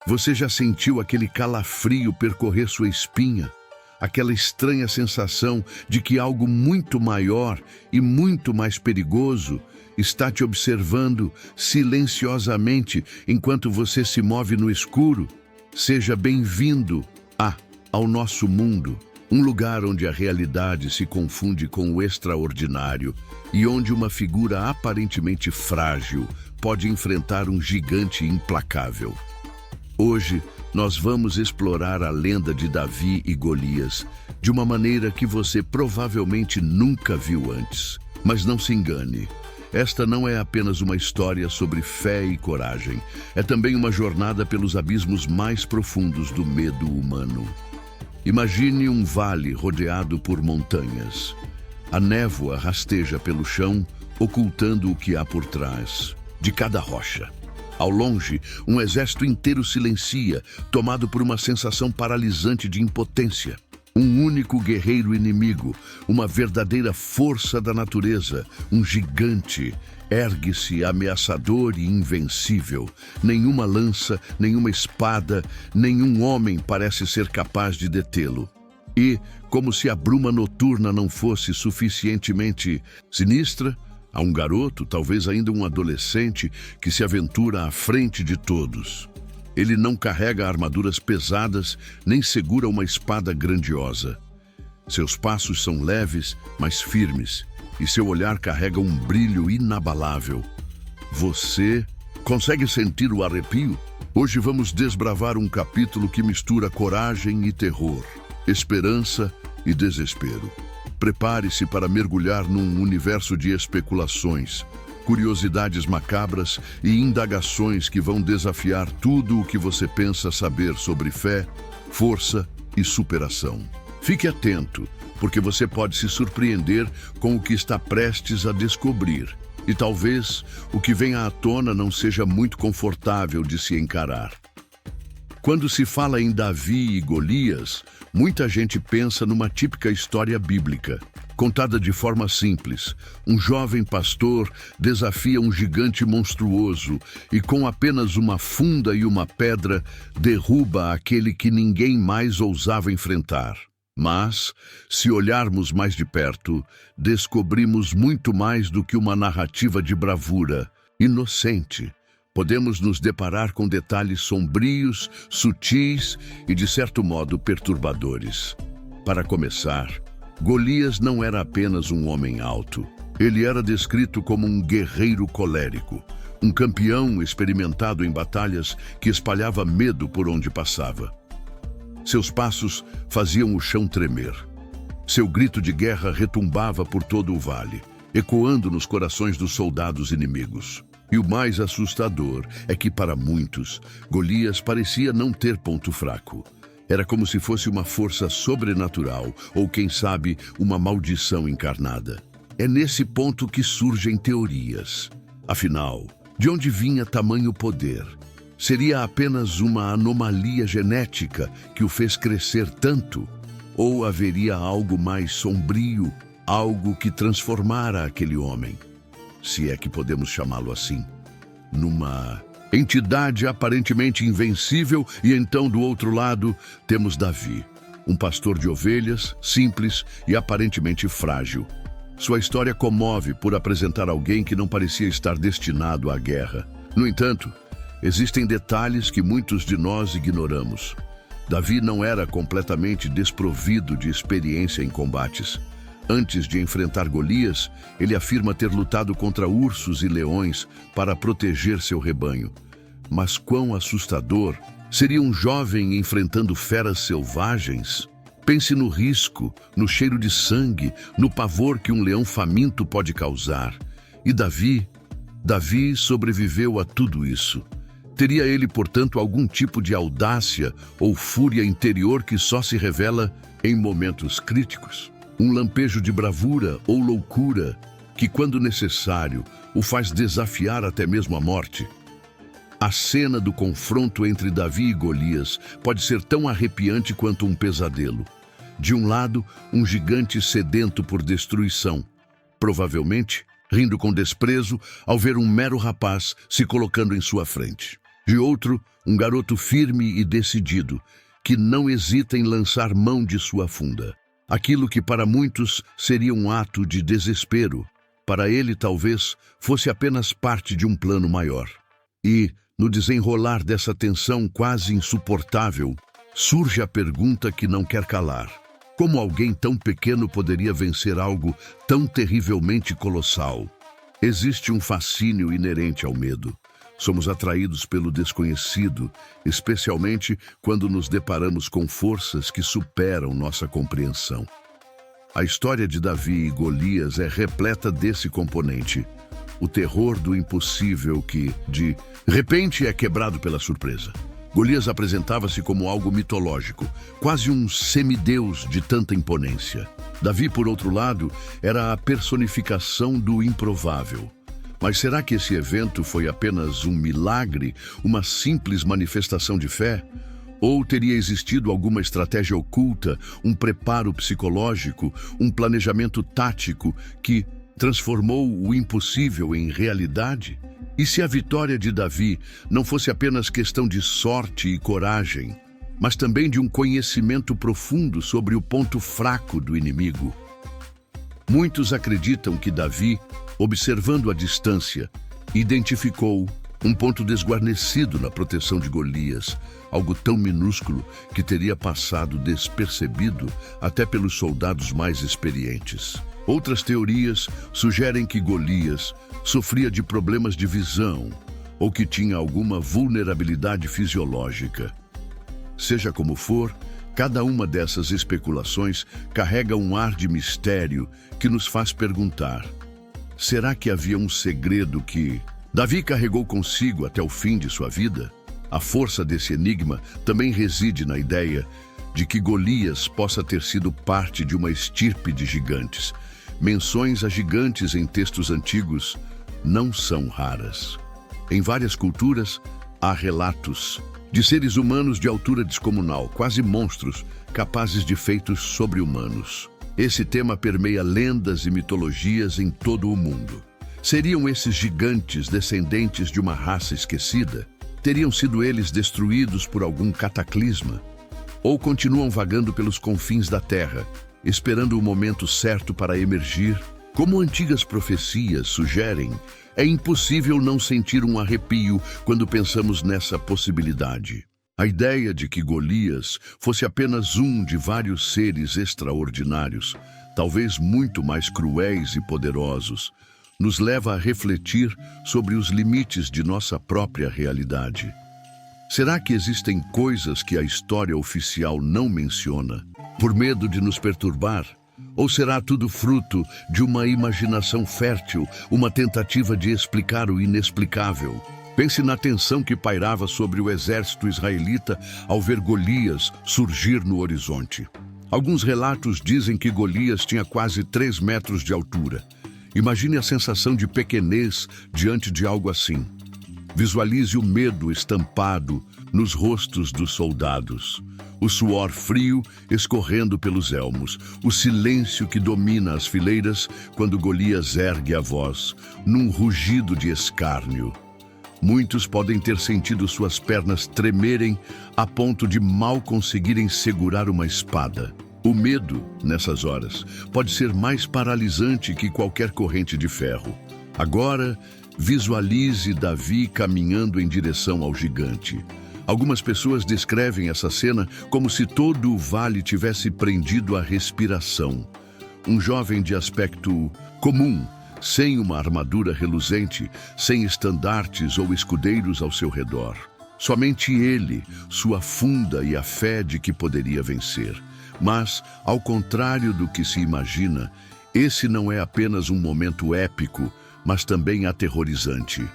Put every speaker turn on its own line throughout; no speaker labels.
Você já sentiu aquele calafrio percorrer sua espinha? Aquela estranha sensação de que algo muito maior e muito mais perigoso está te observando silenciosamente enquanto você se move no escuro? Seja bem-vindo ao nosso mundo, um lugar onde a realidade se confunde com o extraordinário e onde uma figura aparentemente frágil pode enfrentar um gigante implacável. Hoje, nós vamos explorar a lenda de Davi e Golias de uma maneira que você provavelmente nunca viu antes. Mas não se engane, esta não é apenas uma história sobre fé e coragem, é também uma jornada pelos abismos mais profundos do medo humano. Imagine um vale rodeado por montanhas. A névoa rasteja pelo chão, ocultando o que há por trás de cada rocha. Ao longe, um exército inteiro silencia, tomado por uma sensação paralisante de impotência. Um único guerreiro inimigo, uma verdadeira força da natureza, um gigante, ergue-se ameaçador e invencível. Nenhuma lança, nenhuma espada, nenhum homem parece ser capaz de detê-lo. E, como se a bruma noturna não fosse suficientemente sinistra, há um garoto, talvez ainda um adolescente, que se aventura à frente de todos. Ele não carrega armaduras pesadas, nem segura uma espada grandiosa. Seus passos são leves, mas firmes, e seu olhar carrega um brilho inabalável. Você consegue sentir o arrepio? Hoje vamos desbravar um capítulo que mistura coragem e terror, esperança e desespero. Prepare-se para mergulhar num universo de especulações, curiosidades macabras e indagações que vão desafiar tudo o que você pensa saber sobre fé, força e superação. Fique atento, porque você pode se surpreender com o que está prestes a descobrir. E talvez o que venha à tona não seja muito confortável de se encarar. Quando se fala em Davi e Golias, muita gente pensa numa típica história bíblica, contada de forma simples. Um jovem pastor desafia um gigante monstruoso e, com apenas uma funda e uma pedra, derruba aquele que ninguém mais ousava enfrentar. Mas, se olharmos mais de perto, descobrimos muito mais do que uma narrativa de bravura inocente. Podemos nos deparar com detalhes sombrios, sutis e, de certo modo, perturbadores. Para começar, Golias não era apenas um homem alto. Ele era descrito como um guerreiro colérico, um campeão experimentado em batalhas que espalhava medo por onde passava. Seus passos faziam o chão tremer. Seu grito de guerra retumbava por todo o vale, ecoando nos corações dos soldados inimigos. E o mais assustador é que, para muitos, Golias parecia não ter ponto fraco. Era como se fosse uma força sobrenatural ou, quem sabe, uma maldição encarnada. É nesse ponto que surgem teorias. Afinal, de onde vinha tamanho poder? Seria apenas uma anomalia genética que o fez crescer tanto? Ou haveria algo mais sombrio, algo que transformara aquele homem, se é que podemos chamá-lo assim, numa entidade aparentemente invencível? E então, do outro lado, temos Davi, um pastor de ovelhas, simples e aparentemente frágil. Sua história comove por apresentar alguém que não parecia estar destinado à guerra. No entanto, existem detalhes que muitos de nós ignoramos. Davi não era completamente desprovido de experiência em combates. Antes de enfrentar Golias, ele afirma ter lutado contra ursos e leões para proteger seu rebanho. Mas quão assustador seria um jovem enfrentando feras selvagens? Pense no risco, no cheiro de sangue, no pavor que um leão faminto pode causar. E Davi sobreviveu a tudo isso. Teria ele, portanto, algum tipo de audácia ou fúria interior que só se revela em momentos críticos? Um lampejo de bravura ou loucura que, quando necessário, o faz desafiar até mesmo a morte? A cena do confronto entre Davi e Golias pode ser tão arrepiante quanto um pesadelo. De um lado, um gigante sedento por destruição, provavelmente rindo com desprezo ao ver um mero rapaz se colocando em sua frente. De outro, um garoto firme e decidido, que não hesita em lançar mão de sua funda. Aquilo que para muitos seria um ato de desespero, para ele talvez fosse apenas parte de um plano maior. E, no desenrolar dessa tensão quase insuportável, surge a pergunta que não quer calar. Como alguém tão pequeno poderia vencer algo tão terrivelmente colossal? Existe um fascínio inerente ao medo. Somos atraídos pelo desconhecido, especialmente quando nos deparamos com forças que superam nossa compreensão. A história de Davi e Golias é repleta desse componente. O terror do impossível que, de repente, é quebrado pela surpresa. Golias apresentava-se como algo mitológico, quase um semideus de tanta imponência. Davi, por outro lado, era a personificação do improvável. Mas será que esse evento foi apenas um milagre, uma simples manifestação de fé? Ou teria existido alguma estratégia oculta, um preparo psicológico, um planejamento tático que transformou o impossível em realidade? E se a vitória de Davi não fosse apenas questão de sorte e coragem, mas também de um conhecimento profundo sobre o ponto fraco do inimigo? Muitos acreditam que Davi, observando a distância, identificou um ponto desguarnecido na proteção de Golias, algo tão minúsculo que teria passado despercebido até pelos soldados mais experientes. Outras teorias sugerem que Golias sofria de problemas de visão ou que tinha alguma vulnerabilidade fisiológica. Seja como for, cada uma dessas especulações carrega um ar de mistério que nos faz perguntar: será que havia um segredo que Davi carregou consigo até o fim de sua vida? A força desse enigma também reside na ideia de que Golias possa ter sido parte de uma estirpe de gigantes. Menções a gigantes em textos antigos não são raras. Em várias culturas, há relatos de seres humanos de altura descomunal, quase monstros, capazes de feitos sobre-humanos. Esse tema permeia lendas e mitologias em todo o mundo. Seriam esses gigantes descendentes de uma raça esquecida? Teriam sido eles destruídos por algum cataclisma? Ou continuam vagando pelos confins da terra, esperando o momento certo para emergir? Como antigas profecias sugerem, é impossível não sentir um arrepio quando pensamos nessa possibilidade. A ideia de que Golias fosse apenas um de vários seres extraordinários, talvez muito mais cruéis e poderosos, nos leva a refletir sobre os limites de nossa própria realidade. Será que existem coisas que a história oficial não menciona, por medo de nos perturbar? Ou será tudo fruto de uma imaginação fértil, uma tentativa de explicar o inexplicável? Pense na tensão que pairava sobre o exército israelita ao ver Golias surgir no horizonte. Alguns relatos dizem que Golias tinha quase 3 metros de altura. Imagine a sensação de pequenez diante de algo assim. Visualize o medo estampado nos rostos dos soldados, o suor frio escorrendo pelos elmos, o silêncio que domina as fileiras quando Golias ergue a voz, num rugido de escárnio. Muitos podem ter sentido suas pernas tremerem a ponto de mal conseguirem segurar uma espada. O medo, nessas horas, pode ser mais paralisante que qualquer corrente de ferro. Agora, visualize Davi caminhando em direção ao gigante. Algumas pessoas descrevem essa cena como se todo o vale tivesse prendido a respiração. Um jovem de aspecto comum, sem uma armadura reluzente, sem estandartes ou escudeiros ao seu redor. Somente ele, sua funda e a fé de que poderia vencer. Mas, ao contrário do que se imagina, esse não é apenas um momento épico, mas também aterrorizante.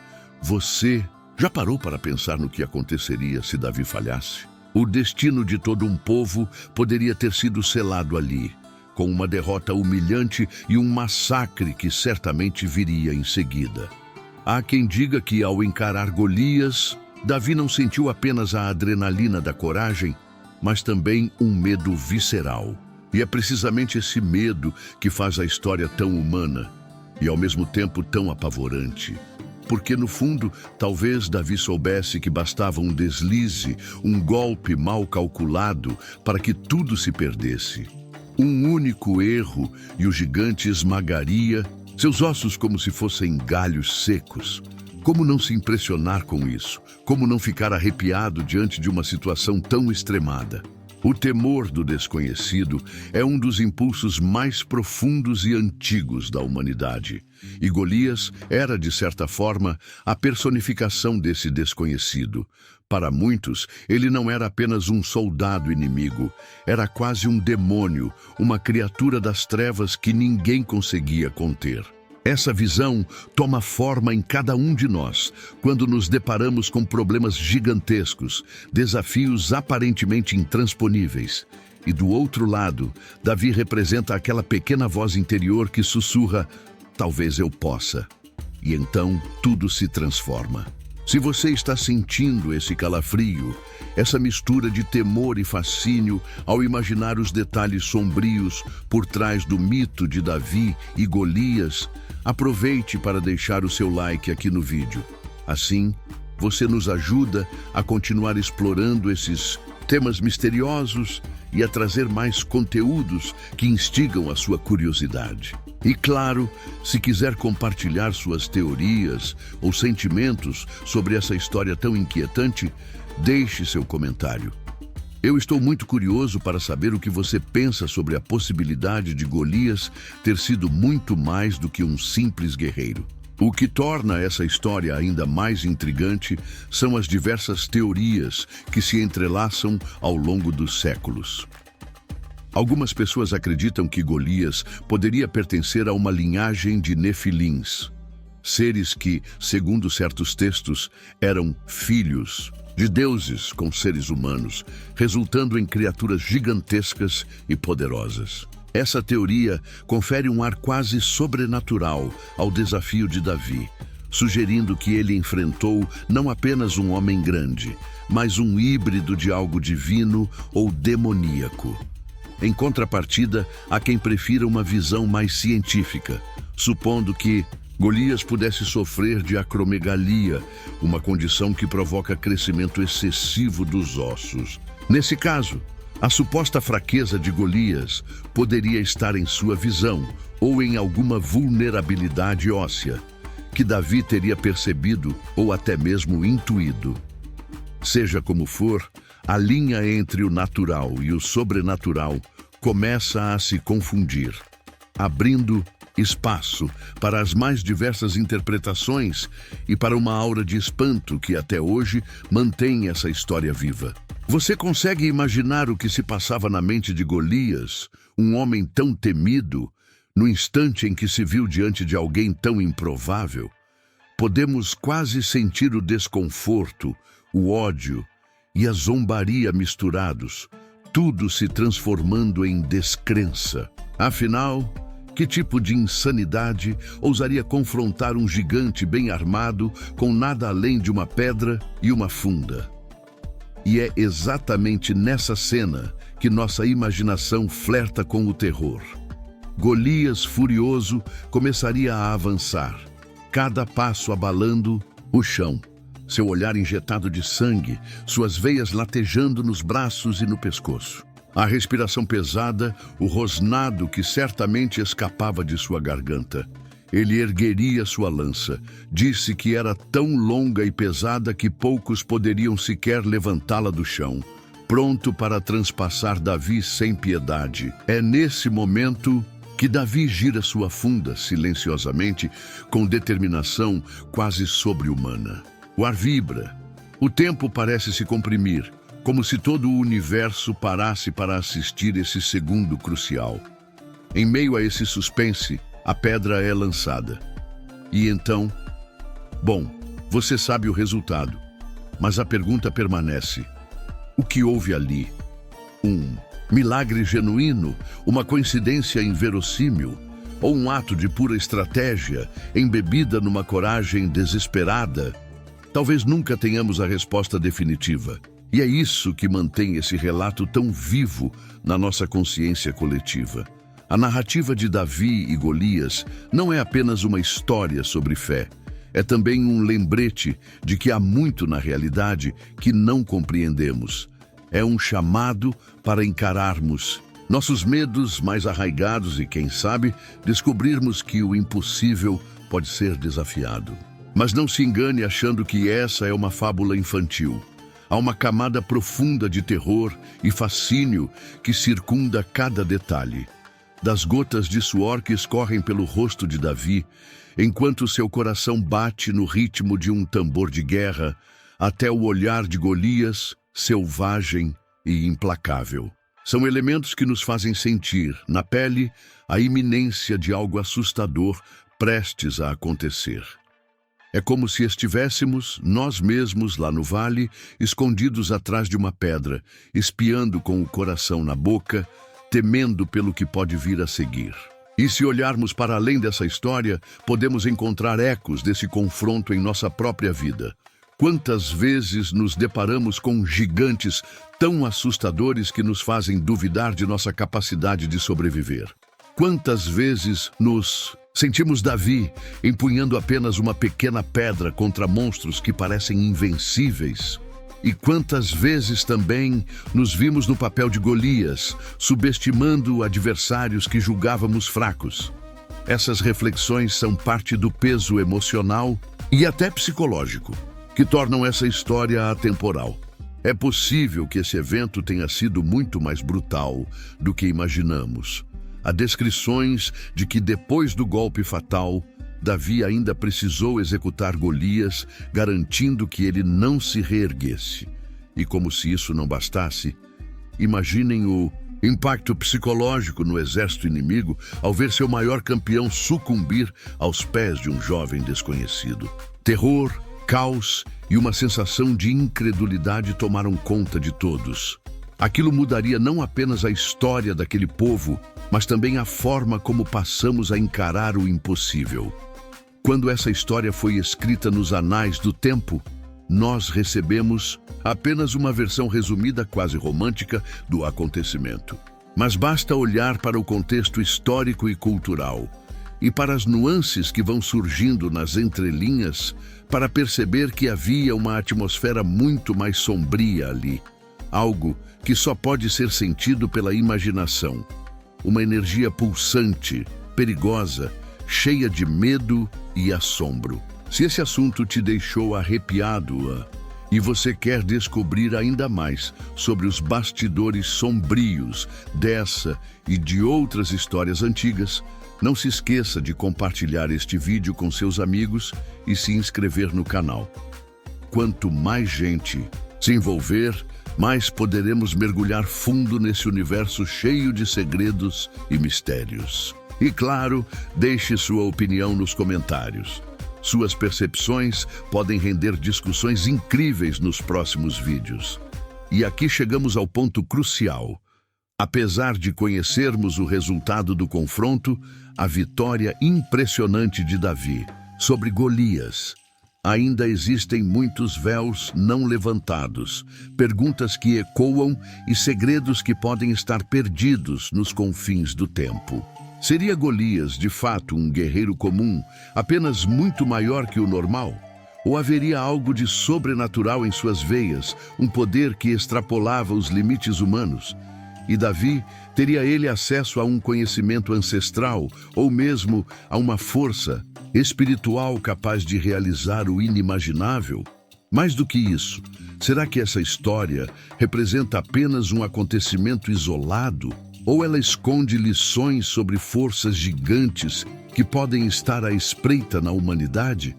Você já parou para pensar no que aconteceria se Davi falhasse? O destino de todo um povo poderia ter sido selado ali, com uma derrota humilhante e um massacre que certamente viria em seguida. Há quem diga que, ao encarar Golias, Davi não sentiu apenas a adrenalina da coragem, mas também um medo visceral. E é precisamente esse medo que faz a história tão humana e, ao mesmo tempo, tão apavorante. Porque, no fundo, talvez Davi soubesse que bastava um deslize, um golpe mal calculado para que tudo se perdesse. Um único erro e o gigante esmagaria seus ossos como se fossem galhos secos. Como não se impressionar com isso? Como não ficar arrepiado diante de uma situação tão extremada? O temor do desconhecido é um dos impulsos mais profundos e antigos da humanidade. E Golias era, de certa forma, a personificação desse desconhecido. Para muitos, ele não era apenas um soldado inimigo, era quase um demônio, uma criatura das trevas que ninguém conseguia conter. Essa visão toma forma em cada um de nós, quando nos deparamos com problemas gigantescos, desafios aparentemente intransponíveis. E do outro lado, Davi representa aquela pequena voz interior que sussurra: talvez eu possa. E então tudo se transforma. Se você está sentindo esse calafrio, essa mistura de temor e fascínio ao imaginar os detalhes sombrios por trás do mito de Davi e Golias, aproveite para deixar o seu like aqui no vídeo. Assim, você nos ajuda a continuar explorando esses temas misteriosos e a trazer mais conteúdos que instigam a sua curiosidade. E claro, se quiser compartilhar suas teorias ou sentimentos sobre essa história tão inquietante, deixe seu comentário. Eu estou muito curioso para saber o que você pensa sobre a possibilidade de Golias ter sido muito mais do que um simples guerreiro. O que torna essa história ainda mais intrigante são as diversas teorias que se entrelaçam ao longo dos séculos. Algumas pessoas acreditam que Golias poderia pertencer a uma linhagem de nefilins, seres que, segundo certos textos, eram filhos de deuses com seres humanos, resultando em criaturas gigantescas e poderosas. Essa teoria confere um ar quase sobrenatural ao desafio de Davi, sugerindo que ele enfrentou não apenas um homem grande, mas um híbrido de algo divino ou demoníaco. Em contrapartida, há quem prefira uma visão mais científica, supondo que Golias pudesse sofrer de acromegalia, uma condição que provoca crescimento excessivo dos ossos. Nesse caso, a suposta fraqueza de Golias poderia estar em sua visão ou em alguma vulnerabilidade óssea, que Davi teria percebido ou até mesmo intuído. Seja como for, a linha entre o natural e o sobrenatural começa a se confundir, abrindo espaço para as mais diversas interpretações e para uma aura de espanto que até hoje mantém essa história viva. Você consegue imaginar o que se passava na mente de Golias, um homem tão temido, no instante em que se viu diante de alguém tão improvável? Podemos quase sentir o desconforto, o ódio e a zombaria misturados, tudo se transformando em descrença. Afinal, que tipo de insanidade ousaria confrontar um gigante bem armado com nada além de uma pedra e uma funda? E é exatamente nessa cena que nossa imaginação flerta com o terror. Golias, furioso, começaria a avançar, cada passo abalando o chão. Seu olhar injetado de sangue, suas veias latejando nos braços e no pescoço. A respiração pesada, o rosnado que certamente escapava de sua garganta. Ele ergueria sua lança. Disse que era tão longa e pesada que poucos poderiam sequer levantá-la do chão, pronto para transpassar Davi sem piedade. É nesse momento que Davi gira sua funda silenciosamente, com determinação quase sobre-humana. O ar vibra. O tempo parece se comprimir, como se todo o universo parasse para assistir esse segundo crucial. Em meio a esse suspense, a pedra é lançada. E então, bom, você sabe o resultado, mas a pergunta permanece. O que houve ali? Um milagre genuíno? Uma coincidência inverossímil? Ou um ato de pura estratégia, embebida numa coragem desesperada? Talvez nunca tenhamos a resposta definitiva. E é isso que mantém esse relato tão vivo na nossa consciência coletiva. A narrativa de Davi e Golias não é apenas uma história sobre fé. é também um lembrete de que há muito na realidade que não compreendemos. É um chamado para encararmos nossos medos mais arraigados e, quem sabe, descobrirmos que o impossível pode ser desafiado. Mas não se engane achando que essa é uma fábula infantil. Há uma camada profunda de terror e fascínio que circunda cada detalhe. Das gotas de suor que escorrem pelo rosto de Davi, enquanto seu coração bate no ritmo de um tambor de guerra, até o olhar de Golias, selvagem e implacável. São elementos que nos fazem sentir, na pele, a iminência de algo assustador prestes a acontecer. É como se estivéssemos, nós mesmos, lá no vale, escondidos atrás de uma pedra, espiando com o coração na boca, temendo pelo que pode vir a seguir. E se olharmos para além dessa história, podemos encontrar ecos desse confronto em nossa própria vida. Quantas vezes nos deparamos com gigantes tão assustadores que nos fazem duvidar de nossa capacidade de sobreviver? Quantas vezes nos sentimos Davi empunhando apenas uma pequena pedra contra monstros que parecem invencíveis? E quantas vezes também nos vimos no papel de Golias, subestimando adversários que julgávamos fracos? Essas reflexões são parte do peso emocional e até psicológico que tornam essa história atemporal. É possível que esse evento tenha sido muito mais brutal do que imaginamos. Há descrições de que depois do golpe fatal, Davi ainda precisou executar Golias, garantindo que ele não se reerguesse. E como se isso não bastasse, imaginem o impacto psicológico no exército inimigo ao ver seu maior campeão sucumbir aos pés de um jovem desconhecido. Terror, caos e uma sensação de incredulidade tomaram conta de todos. Aquilo mudaria não apenas a história daquele povo, mas também a forma como passamos a encarar o impossível. Quando essa história foi escrita nos anais do tempo, nós recebemos apenas uma versão resumida, quase romântica, do acontecimento. Mas basta olhar para o contexto histórico e cultural e para as nuances que vão surgindo nas entrelinhas para perceber que havia uma atmosfera muito mais sombria ali. Algo que só pode ser sentido pela imaginação. Uma energia pulsante, perigosa, cheia de medo e assombro. Se esse assunto te deixou arrepiado e você quer descobrir ainda mais sobre os bastidores sombrios dessa e de outras histórias antigas, não se esqueça de compartilhar este vídeo com seus amigos e se inscrever no canal. Quanto mais gente se envolver, mais poderemos mergulhar fundo nesse universo cheio de segredos e mistérios. E claro, deixe sua opinião nos comentários. Suas percepções podem render discussões incríveis nos próximos vídeos. E aqui chegamos ao ponto crucial. Apesar de conhecermos o resultado do confronto, a vitória impressionante de Davi sobre Golias, ainda existem muitos véus não levantados, perguntas que ecoam e segredos que podem estar perdidos nos confins do tempo. Seria Golias, de fato, um guerreiro comum, apenas muito maior que o normal? Ou haveria algo de sobrenatural em suas veias, um poder que extrapolava os limites humanos? E Davi, teria ele acesso a um conhecimento ancestral, ou mesmo a uma força espiritual capaz de realizar o inimaginável? Mais do que isso, será que essa história representa apenas um acontecimento isolado? Ou ela esconde lições sobre forças gigantes que podem estar à espreita na humanidade?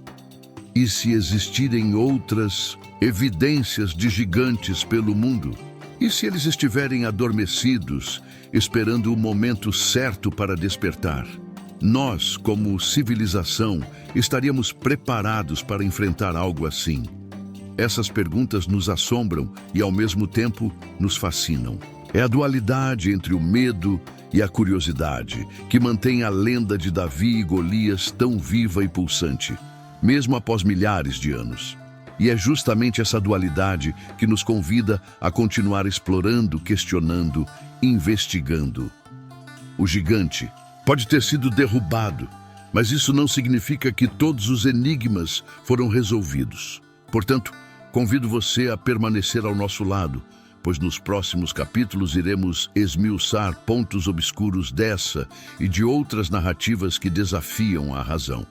E se existirem outras evidências de gigantes pelo mundo? E se eles estiverem adormecidos, esperando o momento certo para despertar? Nós, como civilização, estaríamos preparados para enfrentar algo assim? Essas perguntas nos assombram e, ao mesmo tempo, nos fascinam. É a dualidade entre o medo e a curiosidade que mantém a lenda de Davi e Golias tão viva e pulsante, mesmo após milhares de anos. E é justamente essa dualidade que nos convida a continuar explorando, questionando, investigando. O gigante pode ter sido derrubado, Mas isso não significa que todos os enigmas foram resolvidos. Portanto, convido você a permanecer ao nosso lado, pois nos próximos capítulos iremos esmiuçar pontos obscuros dessa e de outras narrativas que desafiam a razão.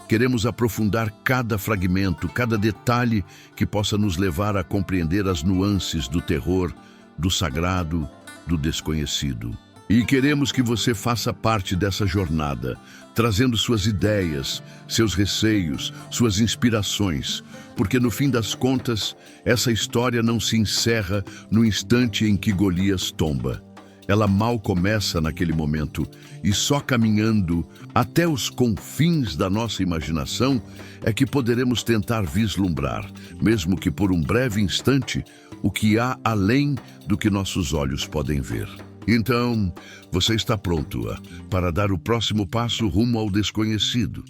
Queremos aprofundar cada fragmento, cada detalhe que possa nos levar a compreender as nuances do terror, do sagrado, do desconhecido. E queremos que você faça parte dessa jornada, trazendo suas ideias, seus receios, suas inspirações, porque no fim das contas, essa história não se encerra no instante em que Golias tomba. Ela mal começa naquele momento, e só caminhando até os confins da nossa imaginação é que poderemos tentar vislumbrar, mesmo que por um breve instante, o que há além do que nossos olhos podem ver. Então, você está pronto para dar o próximo passo rumo ao desconhecido.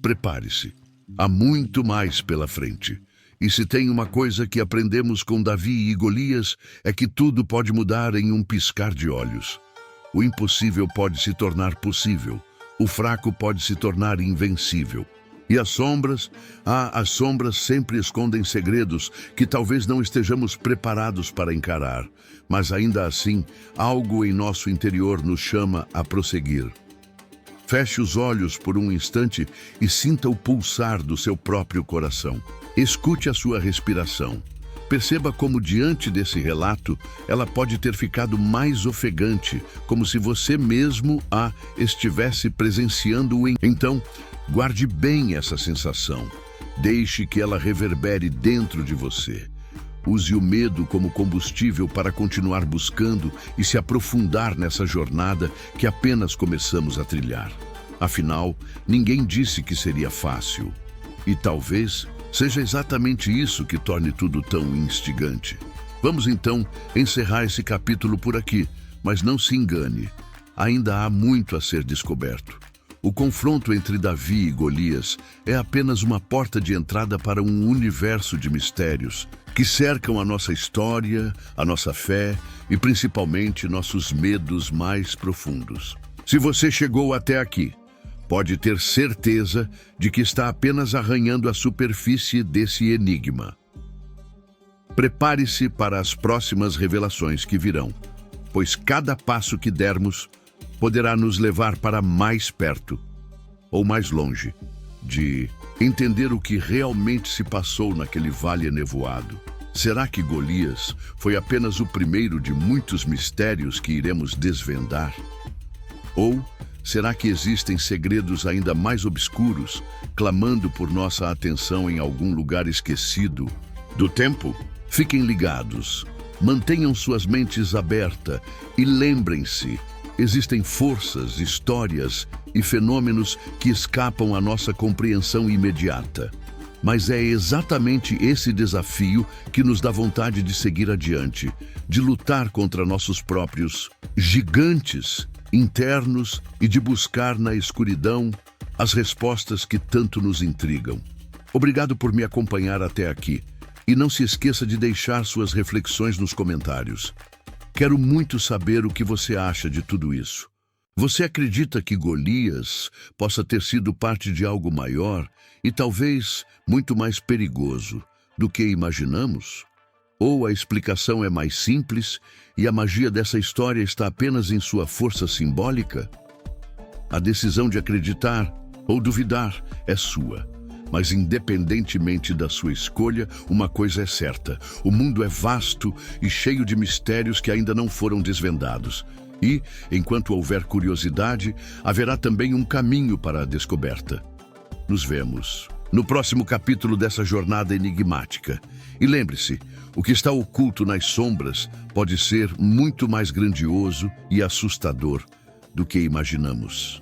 Prepare-se. Há muito mais pela frente. E se tem uma coisa que aprendemos com Davi e Golias, é que tudo pode mudar em um piscar de olhos. O impossível pode se tornar possível. O fraco pode se tornar invencível. E as sombras sempre escondem segredos que talvez não estejamos preparados para encarar. Mas ainda assim, algo em nosso interior nos chama a prosseguir. Feche os olhos por um instante e sinta o pulsar do seu próprio coração. Escute a sua respiração. Perceba como diante desse relato, ela pode ter ficado mais ofegante, como se você mesmo a estivesse presenciando. Então, guarde bem essa sensação. Deixe que ela reverbere dentro de você. Use o medo como combustível para continuar buscando e se aprofundar nessa jornada que apenas começamos a trilhar. Afinal, ninguém disse que seria fácil. E talvez seja exatamente isso que torne tudo tão instigante. Vamos então encerrar esse capítulo por aqui, mas não se engane. Ainda há muito a ser descoberto. O confronto entre Davi e Golias é apenas uma porta de entrada para um universo de mistérios que cercam a nossa história, a nossa fé e principalmente nossos medos mais profundos. Se você chegou até aqui, pode ter certeza de que está apenas arranhando a superfície desse enigma. Prepare-se para as próximas revelações que virão, pois cada passo que dermos poderá nos levar para mais perto ou mais longe de entender o que realmente se passou naquele vale enevoado. Será que Golias foi apenas o primeiro de muitos mistérios que iremos desvendar? Ou será que existem segredos ainda mais obscuros, clamando por nossa atenção em algum lugar esquecido do tempo? Fiquem ligados, mantenham suas mentes abertas e lembrem-se, existem forças, histórias e fenômenos que escapam à nossa compreensão imediata. Mas é exatamente esse desafio que nos dá vontade de seguir adiante, de lutar contra nossos próprios gigantes internos e de buscar na escuridão as respostas que tanto nos intrigam. Obrigado por me acompanhar até aqui. E não se esqueça de deixar suas reflexões nos comentários. Quero muito saber o que você acha de tudo isso. Você acredita que Golias possa ter sido parte de algo maior e talvez muito mais perigoso do que imaginamos? Ou a explicação é mais simples e a magia dessa história está apenas em sua força simbólica? A decisão de acreditar ou duvidar é sua. Mas independentemente da sua escolha, uma coisa é certa: o mundo é vasto e cheio de mistérios que ainda não foram desvendados. E, enquanto houver curiosidade, haverá também um caminho para a descoberta. Nos vemos no próximo capítulo dessa jornada enigmática. E lembre-se, o que está oculto nas sombras pode ser muito mais grandioso e assustador do que imaginamos.